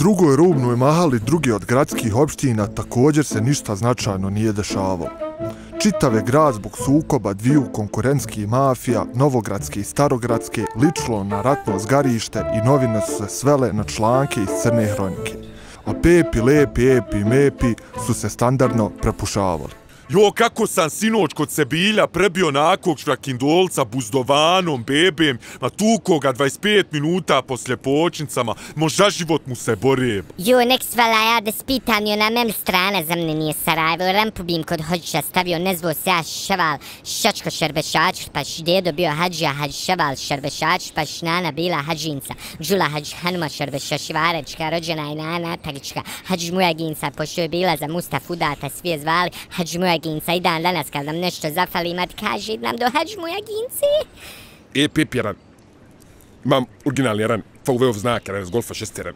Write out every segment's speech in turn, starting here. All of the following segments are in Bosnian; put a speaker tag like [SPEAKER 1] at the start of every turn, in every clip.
[SPEAKER 1] drugoj rubnoj mahali druge od gradskih opština također se ništa značajno nije dešavalo. Čitav je grad zbog sukoba dviju konkurentskih mafija, novogradske i starogradske, ličilo na ratno zgarište i novine su se svele na članke iz crne hronike. A Pepi, Lepi, Epi i Mepi su se standardno prepušavali.
[SPEAKER 2] Jo, kako sam sinoć kod Sebilja prebio nakog šrakindolca buzdovanom, bebem, na tuko ga 25 minuta poslje počnicama, možda život mu se bore.
[SPEAKER 3] Jo, nek svala ja da spitam jo na mem strana za mne nije Sarajevo, rampu bim kod hođa stavio nezvo se ja šaval, šačko šerbešač, paš dedo bio hađa, hađ šaval šerbešač, paš nana bila hađinca, džula hađ hanuma šerbešašivarečka, rođena i nana tagička, hađ mujaginca, pošto je bila za Mustafu data, svi je zvali, hađ mujaginca i dan danas kad nam nešto zafali mat kaže nam do hađ mujaginci.
[SPEAKER 4] Pepi jedan, imam originalni jedan, VW znak jedan, z Golfa 6 jedan,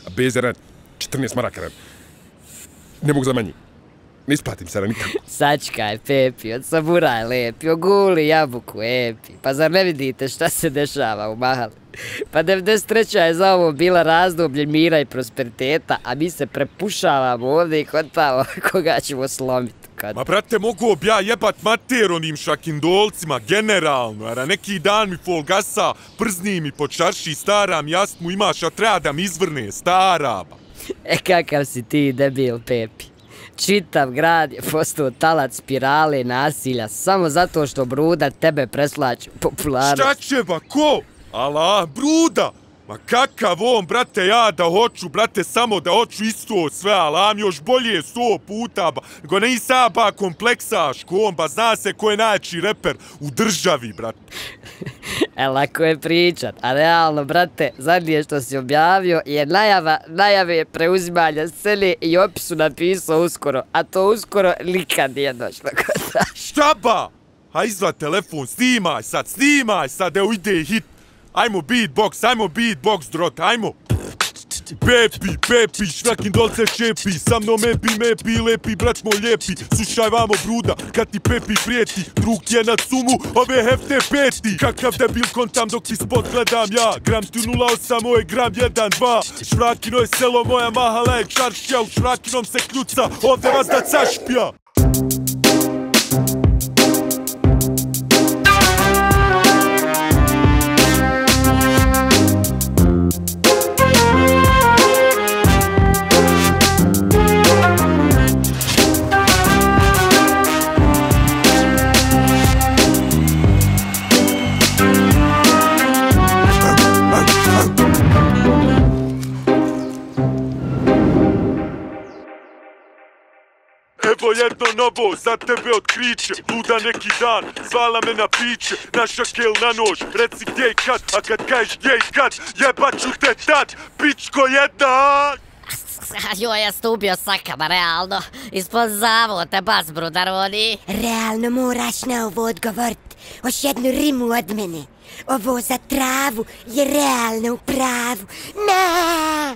[SPEAKER 4] a bez jedan, 14 maraka jedan, ne mogu za manji. Ne isplatim se nikako.
[SPEAKER 5] Sačkaj, Pepi, od saburaj lepi, oguli jabuku, Epi. Pa zar ne vidite šta se dešava u mahali? Pa 93. je za ovo bila razdoblje mira i prosperiteta, a mi se prepušavamo ovdje i kod tamo koga ćemo slomiti.
[SPEAKER 2] Ma brate, mogu bi ja jebat mater onim šakindolcima, generalno, jer neki dan mi fol gasa, przni mi po čarši, stara mi jastmu imaš, a treba da mi izvrne, stara ba.
[SPEAKER 5] Kakav si ti debil, Pepi. Čitav grad je postao talac spirale nasilja samo zato što Bruda tebe preslače popularnost.
[SPEAKER 2] Šta će ba, ko? Ala, Bruda! Ma kakav on, brate, ja da hoću, brate, samo da hoću isto sve, alam još bolje 100 puta, ba. Go ne isa ba kompleksaš, ko on, ba zna se ko je najjači reper u državi, brate.
[SPEAKER 5] Lako je pričat, a realno, brate, zadnje što si objavio je najave preuzimanja scene i opisu napisao uskoro, a to uskoro nikad nije došlo kod nas.
[SPEAKER 2] Šta ba? Ha izvad telefon, snimaj sad, evo ide hit. Ajmo beatbox, drot, ajmo. Pepi, šrakindolce šepi, sa mnom Mepi, lepi, brat moj lijepi. Slušaj vamo Bruda, kad ti Pepi prijeti, drug ti je na cumu, ove hefte peti. Kakav debil kontam dok ti spot gledam ja, gram ti 0,8, ovo je gram 1,2. Švrakino je selo, moja mahala je čaršija, u švrakinom se kljuca, ovde vas da cašpija. Evo jedno novo, za tebe otkriće, luda neki dan, zvala me na piće, naša kel na nož, reci gdje i kad, a kad kažeš gdje i kad, jebat ću te tad, pičko jedna!
[SPEAKER 3] Jo, ja stupio sakama, realno, ispod zavote, bas brudaroni.
[SPEAKER 6] Realno moraš na ovo odgovorit, još jednu rimu od mene. Ovo za travu je realno u pravu, na!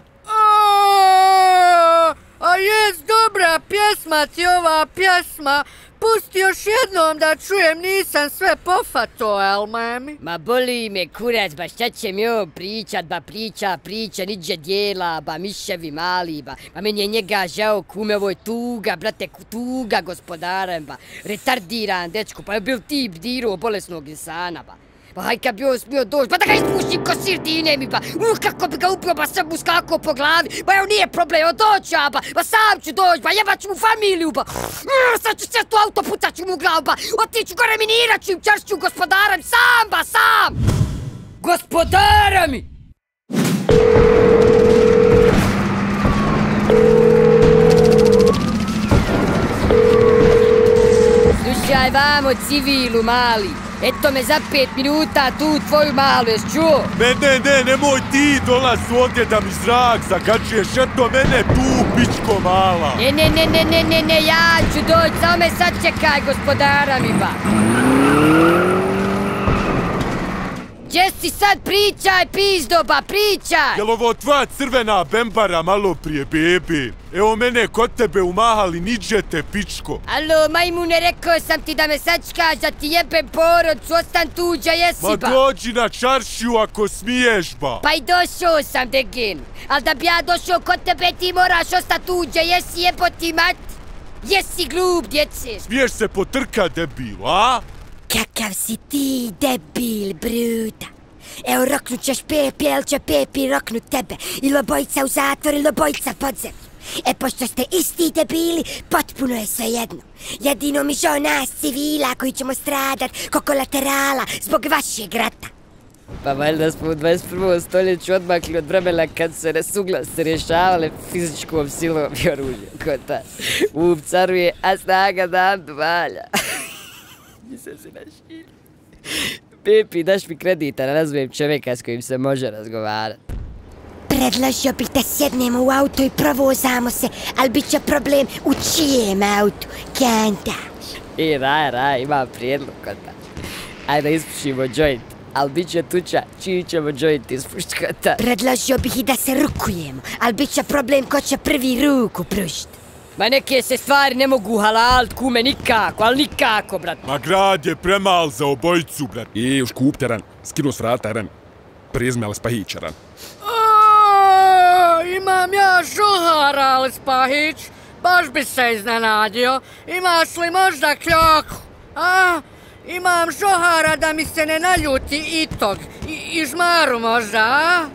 [SPEAKER 7] A jest dobra pjesma ti ova pjesma. Pusti još jednom da čujem, nisam sve pofato, el mami?
[SPEAKER 5] Ma boli me kurac, ba šta će mi ovo pričat, ba priča, niđe dijela, ba miševi mali, ba meni je njega žao, kume, ovo je tuga, brate, tuga gospodarem, ba retardiran, dečko, pa je bil tip dirao bolesnog insana, ba. Pa haj kad bi on smio doći, pa da ga ispušim ko sirdine mi, pa kako bi ga upio, ba sam mu skakao po glavi, pa evo nije problem, evo doću ja, pa sam ću doći, pa jebat ću mu familiju, pa sad ću cestu auto, pucat ću mu u glavu, pa otiću gore minirat ću im, čaršću gospodarem, sam! Gospodara mi! Slušaj vamo civilu mali, eto me za 5 minuta tu tvoju malu, jes čuo?
[SPEAKER 2] Ne, nemoj ti dolaz ovdje da mi zrak zagađuješ, eto mene tu, pičko mala.
[SPEAKER 5] Ne, ja ću doći, samo me sačekaj gospodara mi ba. Gdje si sad pričaj, pizdoba, pričaj!
[SPEAKER 2] Jel ovo tvoja crvena bembara malo prije, bebe? Evo mene kod tebe umahali, niđe te, pičko.
[SPEAKER 5] Alo, majmune, rekao sam ti da me sačkaš, da ti jebem porodcu, ostan tuđa, jesi
[SPEAKER 2] Ma
[SPEAKER 5] ba?
[SPEAKER 2] dođi na čaršiju ako smiješ, ba.
[SPEAKER 5] Pa i došao sam, degin. Al da bi ja došao kod tebe, ti moraš ostat tuđa, jesi jeboti mat? Jesi glup, djece?
[SPEAKER 2] Smiješ se potrka, debil, a?
[SPEAKER 6] Kakav si ti debil, bruda. Evo roknut ćeš Pepi, jel će Pepi roknut tebe. Ili obojica u zatvor, ili obojica pod zemlju. E, pošto ste isti debili, potpuno je sve jedno. Jedino mi žao nas civila koji ćemo stradat ko kolaterala zbog vašeg rata.
[SPEAKER 5] Pa valjda smo u 21. stoljeću odmakli od vremena kad se nesuglase rješavale fizičkom silom i oružjem. Ko ta caruje, a snaga nam valja. Nisam se našili. Pepi, daš mi kredita, razumem čovjeka s kojim se može razgovarati.
[SPEAKER 6] Predložio bih da sjednemo u auto i provozamo se, ali bit će problem u čijem autu, kantaš?
[SPEAKER 5] Raj, imam prijedlog kod ta. Ajde ispušimo joint, ali bit će tuča, čiji ćemo joint ispušt kod ta.
[SPEAKER 6] Predložio bih i da se rukujemo, ali bit će problem ko će prvi ruku pružit.
[SPEAKER 5] Ma neke se stvari ne mogu halalit, kume, nikako, ali nikako, brat.
[SPEAKER 2] Ma grad je premal za obojicu, brat.
[SPEAKER 4] I už kupte ran, skinu s vrata ran, prizme ali spahića ran.
[SPEAKER 7] Imam ja žuhara, ali Spahić, baš bi se iznenadio. Imaš li možda kljoku? A? Imam žuhara da mi se ne naljuti i tog. I žmaru možda, a?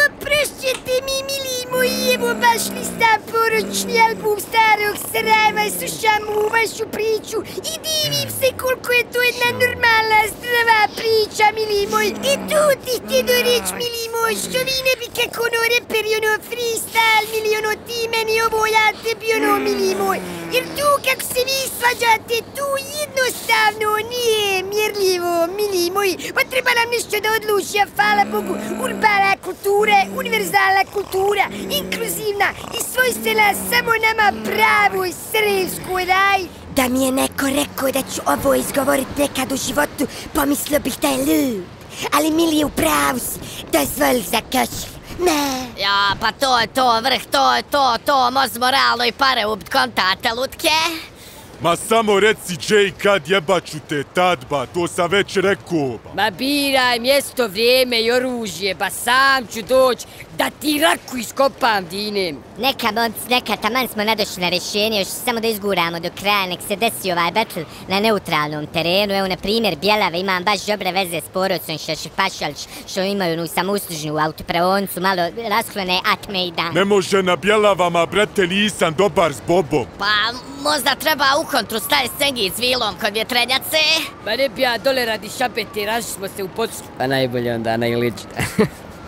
[SPEAKER 6] Oprošćete mi, mili moji, evo baš listam poručni album starog Sarajeva i slušam u vašu priču i divim se koliko je to jedna normalna, zdrava priča, mili moji. I tu ti htjedo reći, mili moji, što vi ne bi kako ono reperi, ono freestyle, mili ono ti meni ovo, ja tebi ono, mili moji. Jer tu kako se vi svađate, tu jednostavno nije mjerljivo, mili moji. Pa treba nam nešto da odluči, a hvala Bogu, urbana kultura, univerzalna kultura, inkluzivna i svojstvena samo nama pravoj srpskoj raj. Da mi je neko rekao da ću ovo izgovorit nekad u životu, pomislio bih da je lud. Ali mili je u pravu si, dozvoli za kašlju.
[SPEAKER 3] Ja, pa to je to, vrh, to, moz moralno i pare ubit kontate, lutke.
[SPEAKER 2] Ma samo reci, Jay, kad jebaću te tad, ba, to sam već rekao, ba.
[SPEAKER 5] Ma biraj mjesto, vrijeme i oružje, ba sam ću doći da ti raku iskopam dinem.
[SPEAKER 3] Neka, momci, neka, taman smo nadošli na rješenje, još samo da izguramo do kraja, nek se desi ovaj battle na neutralnom terenu. Evo, na primjer, Bjelave, imam baš dobre veze s porodcom Šašpašalić, što imaju onu samouslužnu autopreoncu, malo rasklone atme i dan.
[SPEAKER 2] Ne može na Bjelavama, brate, nisam dobar s Bobom.
[SPEAKER 3] Pa, možda treba u kontru staviti sengi s vilom kod vjetrenjace.
[SPEAKER 5] Ma ne bi ja dole radi šapete, rašli smo se u počku. Pa najbolje onda najličite.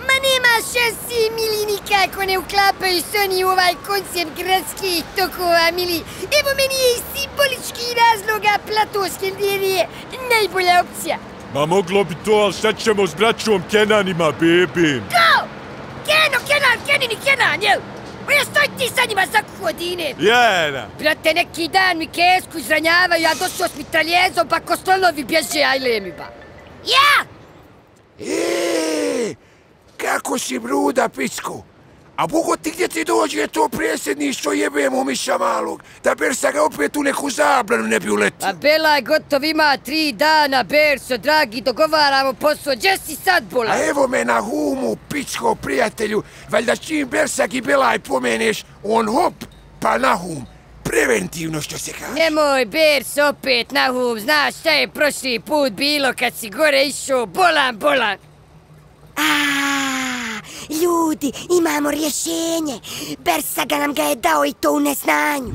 [SPEAKER 6] Ma nema šansi, mili, nikako ne uklapaju se oni u ovaj koncept gradskih tokova, mili. Evo meni je iz simboličkih razloga platonske ljerije najbolja opcija.
[SPEAKER 2] Ma moglo bi to, ali šta ćemo s braćom Kenanima, bebe?
[SPEAKER 6] Go! Kenan, jel? Pa ja stoj ti sa njima za godine.
[SPEAKER 2] Jena!
[SPEAKER 5] Brate, neki dan mi kesku izranjavaju, ja došao s mitraljezom, pa ko slonovi bježe, ajle mi ba.
[SPEAKER 6] Ja!
[SPEAKER 8] Kako si bruda, pičku? A bogoti gdje ti dođe to predsjedništvo jebemo miša malog, da Bersa ga opet u neku zabranu ne bi uletio.
[SPEAKER 5] Pa Bela je gotov, ima 3 dana, Berso, dragi, dogovaramo posao, gdje si sad, bola?
[SPEAKER 8] A evo me na humu, pičko, prijatelju, valjda čim Bersak i Belaj pomeneš, on hop, pa na hum. Preventivno što se kaže.
[SPEAKER 5] Nemoj, Bers, opet na hum, znaš šta je prošli put bilo kad si gore išao, bolan.
[SPEAKER 6] Ljudi, imamo rješenje. Bersaga nam ga je dao i to u neznanju.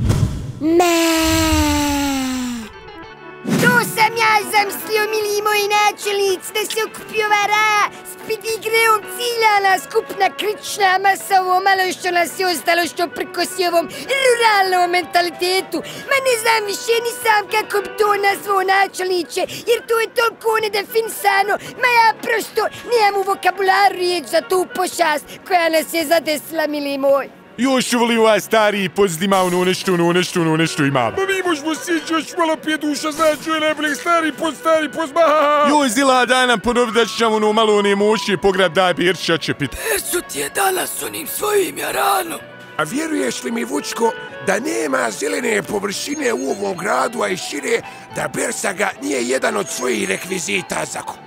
[SPEAKER 6] To sam ja zamislio, mili moji načelnici, da se okupi ova raja s pedigreom ciljana skupna krična masa, ovo malo što nas je ostalo što prkosi ovom ruralnom mentalitetu. Ma ne znam više ni sam kako bi to nazvao načelniče, jer to je toliko nedefinisano. Ma ja prosto nemam u vokabularu riječ za tu pošast koja nas je zadesila, mili moj.
[SPEAKER 2] Još volim ovaj stari pozdima ono nešto ima. Ma mi možemo sići još malo pije duša, znači je najboljeg stari post, maha. Joj, Zila, daj nam ponovi da ćemo ono malo one moće pograb, daj Berša će pit.
[SPEAKER 8] Bersu ti je danas onim svojim jaranom. A vjeruješ li mi, Vučko, da nema zelene površine u ovom gradu, a i šire, da Bersaga nije jedan od svojih rekvizita za kup?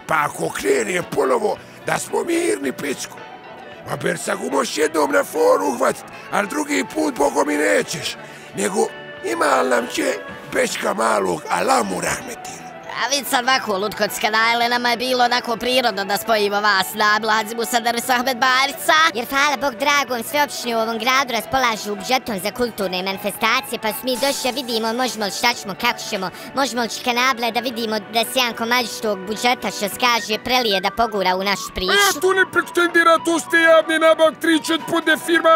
[SPEAKER 8] Pa ako krene ponovo, da smo mirni, pičku. A Bersagu moš jednom na foru uhvatit, ali drugi put bogom i nećeš. Nego ima li nam će Pečka malog Alamu rahmetila.
[SPEAKER 3] A vid sad ovako, Lutkotska najle, nama je bilo onako prirodno da spojimo vas na Blazimu Sadaru Ahmed Barica. Jer hvala Bog dragom, sve opštine u ovom gradu raspolažu budžetom za kulturne manifestacije, pa su mi došli da vidimo možemo li šta ćemo, kako ćemo, možemo li Kanable da vidimo da se jedan komadić tog budžeta što skaže prelije da pogura u našu priču.
[SPEAKER 2] A tu ne pretendira, tu ste javni nabavk, 3-4 pude firma,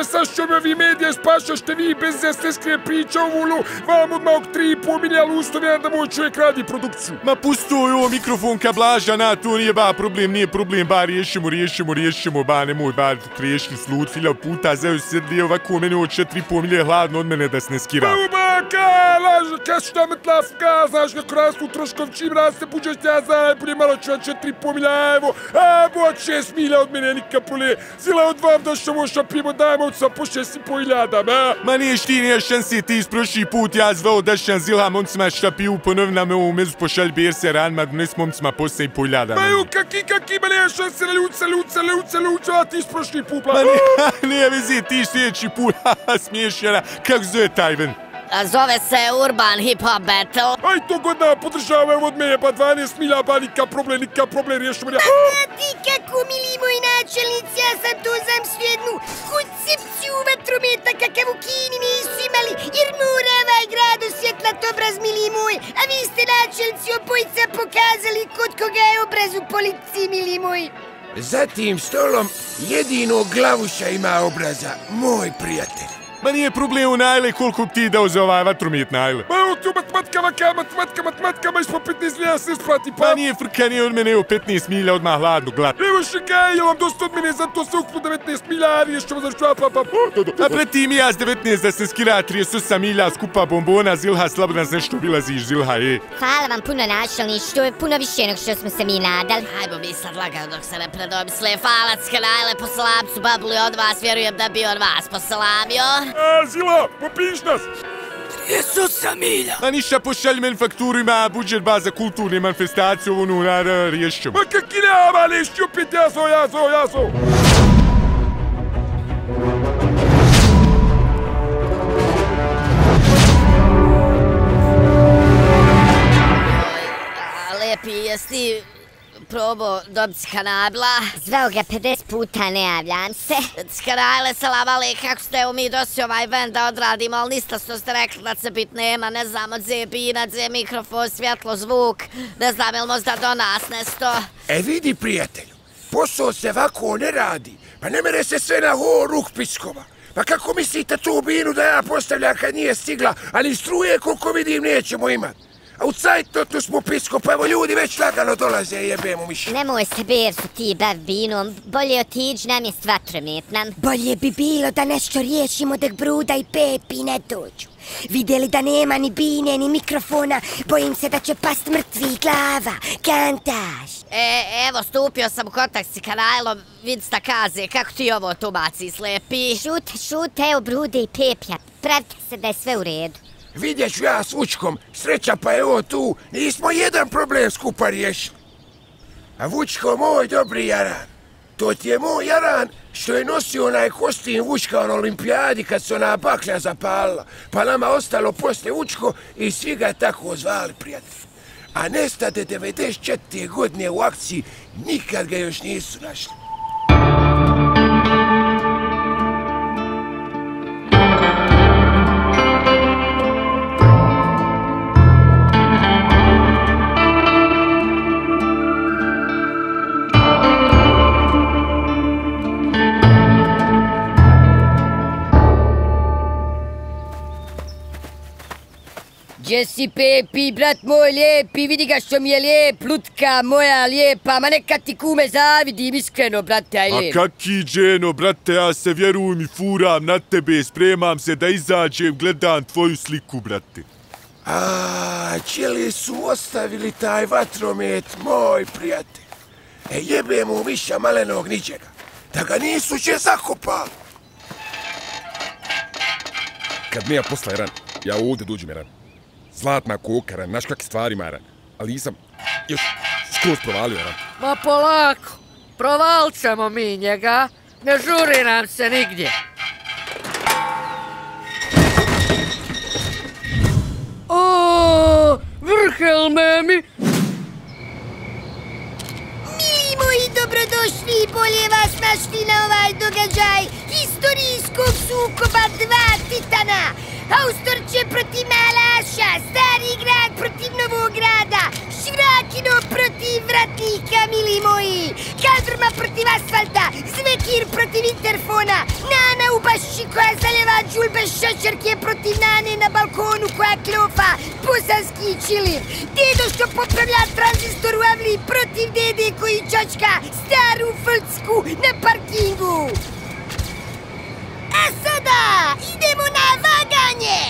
[SPEAKER 2] sašćeme, vi medije spašašte, vi bez zesne priča u vulu, vam odmah 3,5 milijala ustovja da moj čovjek radi produkciju. Ma pusto je ovo mikrofon ka Blaža, na to nije problem, ba riješimo, ba nemoj, ba riješili slut, 1000 puta zeo sedli ovako, meni ovo 4,5 milije hladno od mene da se ne skira. Laže, šta me tlafka, znaš kako rastu troškov, čim raste budžet, ja zajbolje malo ću 4,5 milija, evo, a bo 6 milija od mene nikapole, Zila od vam da ćemo šapimo, dajmo od sa po 6,5 hiljada, ma niješ ti, niješ šansi, ti iz prošli put ja zvao da šan Zila momcima šapiju, ponovi nam ovu mezu pošalj Berse ranma, dones momcima po 7,5 hiljada. Ma ju, kaki, ma niješ šansi na ljuce, a ti iz prošli put, ma nije vezi, ti sljedeći put, smiješljena, kako zove taj ven?
[SPEAKER 3] Zove se Urban Hip Hop Battle.
[SPEAKER 2] Aj to godina podržavaju od mene, pa 12 milija, ba nika problem, riješimo ja.
[SPEAKER 6] A ti kako, mili moji načelnici, ja sam to zamslio jednu koncepciju vatrometa kakav u Kini nisu imali, jer mora ovaj grad osvjetlat obraz, mili moj, a vi ste načelnici obojica pokazali kod koga je obraz u policiji, mili moji.
[SPEAKER 8] Za tim stolom jedino Glavuša ima obraza, moj prijatelj.
[SPEAKER 2] Ma nije problem u najle koliko ti dao za ovaj vatromet najle. Ma evo tu matematika, ma ispod 15 milija se isplati pa. Ma nije frka, nije od mene, evo 15 milija odmah hladno glad. Evo šekaj, jel vam dosta od mene, zato se uknu 19 milija, riješćemo za što, A pred tim ja s 19 da se skira 38 milija skupa bombona, Zilha, slabo nas nešto bilaziš, Zilha,
[SPEAKER 3] Hvala vam puno načelnici, to je puno više nego što smo se mi nadali. Hajmo mi sad lagao dok se ne predomisle. Hvala Skanajle po salamcu, babuli od vas, vjerujem da bi on vas posalamio.
[SPEAKER 2] Zila, popiš nas!
[SPEAKER 8] 38 milija!
[SPEAKER 2] A ništa, pošalj meni fakturu, ima budžet ba za kulturne manifestacije, ovo nada riješćemo. Ma kaki nema, nešću opet, ja sam!
[SPEAKER 3] Lepi, jesi ti probao dobiti Skanabla? Zvao ga 50 puta, ne javljam se. Skanajle, salam ali, kako ste mi dosi ovaj event da odradimo, ali nista što ste rekli da se bit nema, ne znam, od zebina, mikrofon, svjetlo, zvuk, ne znam, ili možda do nas nesto.
[SPEAKER 8] Vidi, prijatelju, posao se ovako ne radi, pa ne mere se sve na ruk pičkova. Pa kako mislite tu binu da ja postavljam kad nije stigla, ali struje koliko vidim nećemo imat? A u cajtotu smo pisko, pa evo ljudi već lagano dolaze i jebemo miša.
[SPEAKER 3] Nemoj se Bersu ti bav binom, bolje otiđi nam je s vatrometnom.
[SPEAKER 6] Bolje bi bilo da nešto riješimo dok Bruda i Pepi ne dođu. Vidjeli da nema ni bine, ni mikrofona, bojim se da će past mrtvi glava, kantaš.
[SPEAKER 3] Evo, stupio sam u kontakt s Kanajlom, vid sta kaze, kako ti ovo tumaci, slepi? Šut, evo Brude i Pepja, pravite se da je sve u redu.
[SPEAKER 8] Vidjet ću ja s Vučkom, sreća pa je ovo tu, nismo jedan problem skupa riješili. A Vučko, moj dobri jaran, to ti je moj jaran što je nosio onaj kostim Vučka na olimpijadi kad se ona baklja zapalila, pa nama ostalo posle Vučko i svi ga tako zvali, prijatelj. A nestade 94. godine u akciji, nikad ga još nisu našli.
[SPEAKER 5] Gdje si, Pepi, brat moj lijepi, vidi ga što mi je lijep, lutka moja lijepa, ma neka ti kume zavidim iskreno, brate, aj lijep.
[SPEAKER 2] A kaki, Dženo, brate, ja se vjerujem i furam na tebe, spremam se da izađem, gledam tvoju sliku, brate.
[SPEAKER 8] A, čeli su ostavili taj vatromet, moj prijatelj. Jebe mu miša malenog ničega, da ga nisu će zakopali.
[SPEAKER 4] Kad nema posla, Ran, ja ovdje dođem, Ran. Zlatna koka, Ran, znaš kakve stvari ima, Ran. Ali nisam još skroz provalio, Ran.
[SPEAKER 7] Ma polako, provalit ćemo mi njega, ne žuri nam se nigdje. O, vrhelmemi!
[SPEAKER 6] Mili moji, dobrodošli i bolje vas našli na ovaj događaj historijskog sukoba dva titana. Haustorče protiv Malaša, Stari grad protiv Novog grada, Švrakino protiv Vratnika, mili moji, Kaldrma protiv Asfalta, Zvekir protiv Interfona, Nana u bašči koja zaljeva džulbe šećerke protiv Nane na balkonu koja klofa, bosanski čilip, dedo što popravlja tranzistor u avli protiv dede koji čačka staru Frcku na parkingu. A sada idemo na vaganje!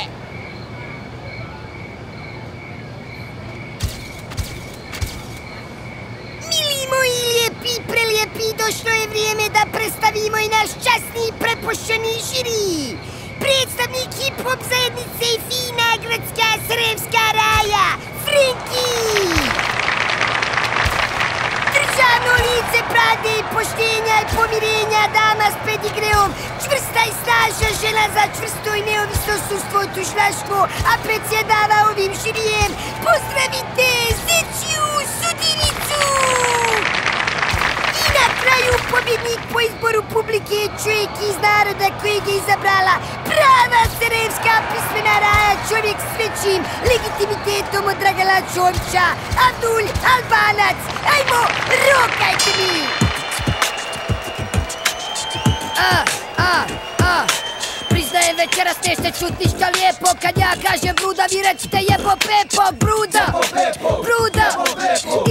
[SPEAKER 6] Mili moji lijepi i prelijepi, došlo je vrijeme da predstavimo i naš časni i prepošćeni žiri. Predstavnik hip-hop zajednice i fina gradska Sremska raja, Frenki! Državno lice pravde i poštenja i pomirenja, dama s pedigreom, čvrsta i snažna žena za čvrsto i neovisno sudstvo i tužilaštvo, a predsjedava ovim žirijem. Pozdravite Zečiju sudinicu! I na kraju pobjednik po izboru publike, čovjek iz naroda kojeg je izabrala prava Sremska pismena raja, čovjek s većim legitimitetom od Dragana Čovića, Abdul Albanac. Ajmo, rokajte mi! Priznajem, večeras nešte čut ništa lijepo, kad ja kažem Bruda, vi recite jebo Pepo, Bruda! Bruda!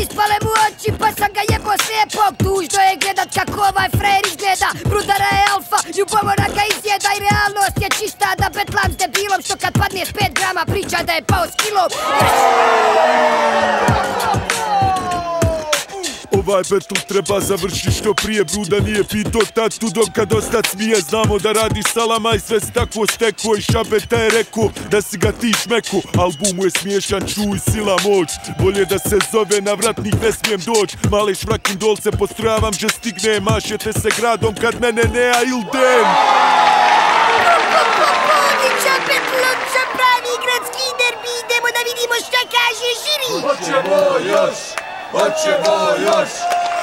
[SPEAKER 6] Ispale mu oči pa sam ga jebo slijepog, tužno je gledat kako ovaj frajer izgleda, Brudara je alfa, ljubomora ga izjeda i realnost je čista da betlam s debilom, što kad padne s 5 grama priča da je pao s kilom.
[SPEAKER 2] Ovaj battle treba završi što prije, Bruda nije pitao tatu dok kad ostat smije, znamo da radi salama i sve si tako steko i Šabeta je rekao da si ga ti šmeko, album je smiješan, čuj sila moć, bolje da se zove na vratnik ne smijem doć, male švrakim dolce postrojavam že stigne, mašete se gradom kad mene nea ildem.
[SPEAKER 6] Odličan petločan pravi gradski derbi, idemo da vidimo šta kaže žiri.
[SPEAKER 9] Hoćemo još! Hoćemo još!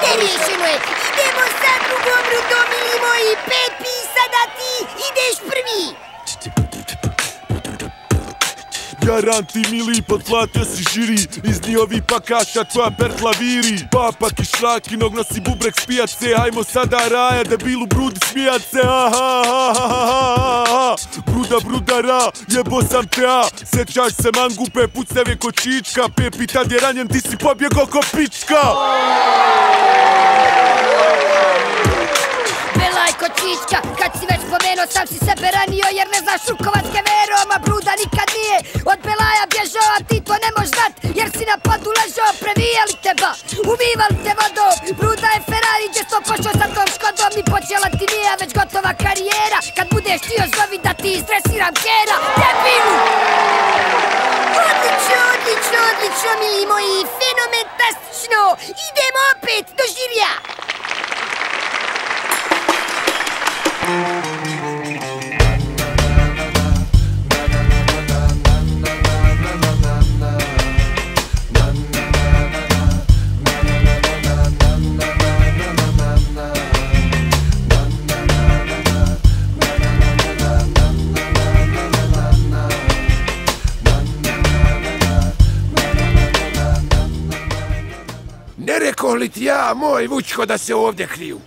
[SPEAKER 6] Nerješeno je, idemo sa drugom rundom, mili moji, Pepi, sada ti ideš prvi.
[SPEAKER 2] Garanti mili, potplatio si žiri, iz njihovi pakaša tvoja Bertla viri. Papak i šrakinog nosi bubrek s pijace, hajmo sada raja debilu Brudi smijat se, Bruda, Brudara, jebo sam te, sećaš se mangupe, pucneve ko čička, Pepi tad je ranjen, ti si pobjego ko pička.
[SPEAKER 6] Belajko čička, kad si već spomenuo sam si sebe ranio jer ne znaš rukovat s keverom, a Bruda nikad nije od Belaja bježao, a ti to ne moš znat jer si na podu ležao, previjali teba, umivali te vodom. Bruda je Ferrari gdje sto pošao sa tom Škodom i počela ti nije već gotova karijera, kad budeš htio zovi da ti izdresiram kera, debilu! Odlično, odlično, odlično, mili moji, fenomentastično, idemo opet do žirija!
[SPEAKER 8] Ne rekao li ti ja, moj Vučko, da se ovdje kriju?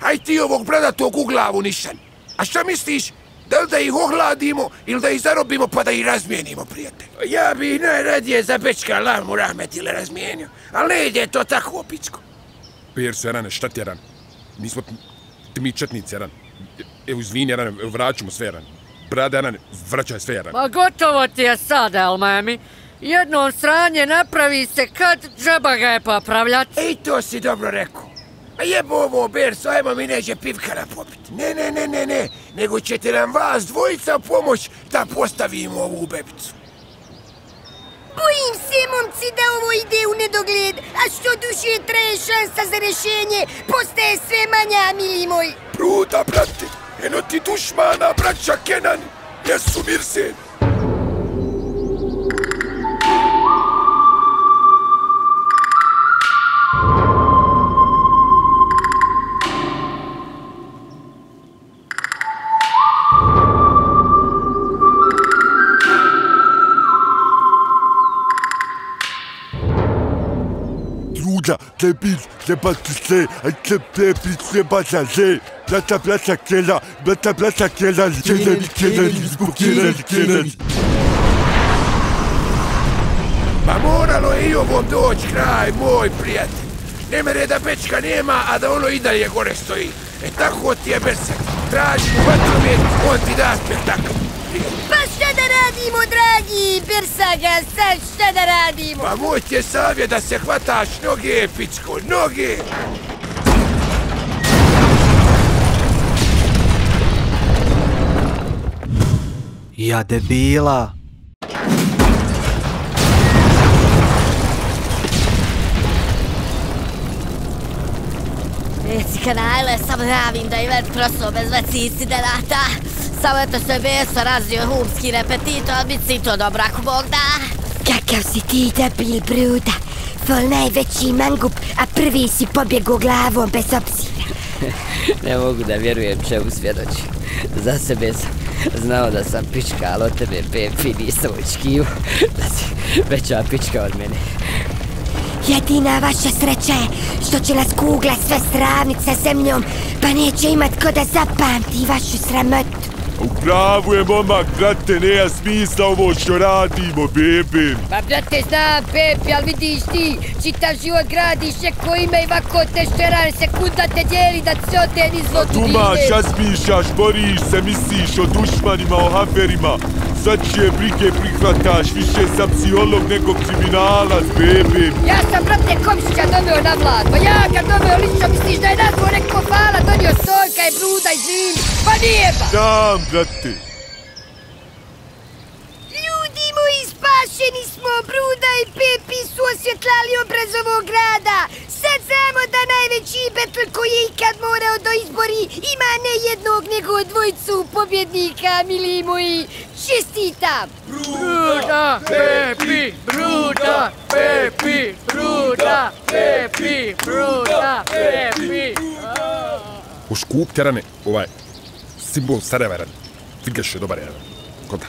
[SPEAKER 8] Aj ti ovog bradatog u glavu nišan. A šta misliš? Da li da ih ohladimo ili da ih zarobimo pa da ih razmijenimo, prijatelj? Ja bi ih najradije za Bečka Lamu rahmetile razmijenio, ali ne ide to tako, pičko.
[SPEAKER 4] Perso, Jarane, šta ti, Jaran? Nismo mi četnici, Jaran. Evo, izvini, Jaran, vraćamo sve, Jaran. Brade, Jaran, vraćaj sve, Jaran.
[SPEAKER 7] Ma gotovo ti je sad, Elmemi. Jednom sranje napravi se kad džaba ga je popravljat.
[SPEAKER 8] Ej, to si dobro rekao. A jebo ovo, Berso, ajmo mi neđe pivkara popiti. Ne, nego ćete nam vas dvojica pomoć da postavimo ovu bebicu.
[SPEAKER 6] Bojim se, momci, da ovo ide u nedogled, a što duže traje šansa za rješenje, postaje sve manja, mili moji.
[SPEAKER 8] Bruda, brate, eno ti dušmana, braća Kenan, jesu Mirsen.
[SPEAKER 2] Debil, se, accepte, treba se, plata kela, Kenan.
[SPEAKER 8] Ma moralo je i ovom doći kraj, moj prijatelj. Ne mere da Bečka nema, a da ono i dalje gore stoji. E tako ti je Bersek. Traži mu vatromet, on ti da spektakl.
[SPEAKER 6] Pa šta da radimo, dragi Bersaga, sad šta da radimo?
[SPEAKER 8] Pa moj ti je savjet da se hvataš noge, pičko, noge!
[SPEAKER 10] Ja debila!
[SPEAKER 3] Reci kanale, samo javim da je već prošao bez veći incidenata. Samo eto što je Beso razio humski repetitor, ali bit si to dobro ako Bog da.
[SPEAKER 6] Kakav si ti debil, Bruda. Vol najveći mangup, a prvi si pobjegao glavom bez obzira.
[SPEAKER 5] Ne mogu da vjerujem čemu svjedoči. Za sebe sam znao da sam pička, ali od tebe, Pepi, nisam očekivao da si veća pička od mene.
[SPEAKER 6] Jedina vaša sreća je što će nas kugla sve sravnit sa zemljom, pa neće imat ko da zapamti vašu sramotu.
[SPEAKER 2] U pravu je momak, brate, nema smisla ovo što radimo, bebe.
[SPEAKER 5] Pa brate, znam, Pepi, ali vidiš ti, čitav život gradiš neko ime i ovako te šteran sekunda te dijeli da se ode nizvod u dine.
[SPEAKER 2] Tumaš, jasmišaš, boriš se, misliš o dušmanima, o haferima. Sad će brige prihvataš, više sam psiholog nego kriminalac, bebe.
[SPEAKER 5] Ja sam, brate, Komšića donio na vlad, pa ja kad donio lično misliš da je nazvo neko hvala donio Stojka i Bruda, izvini, pa nije ba!
[SPEAKER 2] Znam, brate.
[SPEAKER 6] Ljudi moji, spašeni smo, Bruda i Pepi su osvjetlali obraz ovog grada. Sad znamo da najveći betl koji je ikad morao do izbori ima ne jednog nego dvojicu pobjednika, mili moji. Čestitam!
[SPEAKER 7] Bruda, Pepi, Bruda, Pepi, Bruda, Pepi, Bruda, Pepi.
[SPEAKER 4] Uškup, Jarane, ovaj, simbol Sarajeva, Jaran. Vidgaš je dobar, Jaran. Konta.